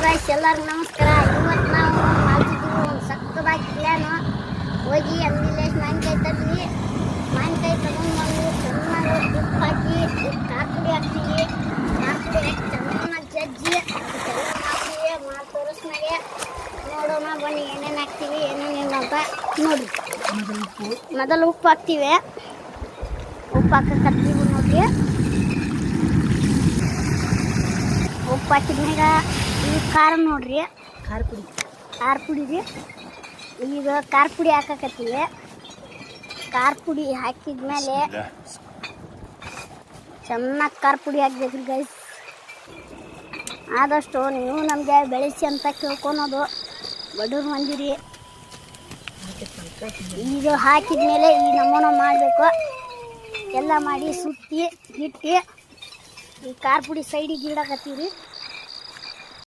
Friends ಎಲ್ಲರಿಗೂ ನಮಸ್ಕಾರ. ಇವತ್ತು ನಾವು ಮಾಡ್ತಿದ್ದೀವಿ ಒಂದು ಸಕ್ಕದಾಗಿ ಪ್ಲ್ಯಾನು. ಹೋಗಿ ಅಂಗಡಿಲಿ ಮಾವಿನಕಾಯಿ ತರ್ಲಿ, ಮಾವಿನಕಾಯಿ ತಗೊಂಡ್ಬಂದು ಚೆನ್ನಾಗಿ ಉಪ್ಪು ಹಾಕಿ ಖಾರ ಪುಡಿ ಹಾಕ್ತೀವಿ. ಖಾರ ಪುಡಿ ಹಾಕಿ ಚೆನ್ನಾಗಿ ಜಜ್ಜಿ ಅದಕ್ಕೆಲ್ಲ ಮಾಡ್ತೀವಿ. ಮಾಡಿ ತೋರಿಸ್ನಾಗೆ ನೋಡೋಣ ಬನ್ನಿ ಏನೇನು ಹಾಕ್ತೀವಿ ಏನೇನಿಲ್ಲ ಅಂತ ನೋಡಿ. ಮೊದಲು ಉಪ್ಪು ಹಾಕ್ತೀವಿ. ಉಪ್ಪು ಹಾಕತ್ತೀವಿ ನೋಡ್ರಿ. ಉಪ್ಪು ಹಾಕಿದ್ಮ್ಯಾಗ ಈಗ ಖಾರ ನೋಡ್ರಿ, ಖಾರ ಪುಡಿ ರೀ. ಈಗ ಖಾರ ಪುಡಿ ಹಾಕಕತ್ತೀವಿ. ಖಾರ ಪುಡಿ ಹಾಕಿದ್ಮೇಲೆ ಚೆನ್ನಾಗಿ ಖಾರ ಪುಡಿ ಹಾಕ್ಬೇಕ್ರಿ ಗೈಸ್. ಆದಷ್ಟು ನೀವು ನಮಗೆ ಬೆಳೆಸಿ ಅಂತ ಕೇಳ್ಕೊಳೋದು ಬಡವ್ರ ಮಂದಿರಿ. ಈಗ ಹಾಕಿದ್ಮೇಲೆ ಈ ನಮೂನೆ ಮಾಡಬೇಕು. ಎಲ್ಲ ಮಾಡಿ ಸುತ್ತಿ ಇಟ್ಟು ಈ ಖಾರ ಪುಡಿ ಸೈಡಿಗೆ ಇಡಕತ್ತೀವಿ.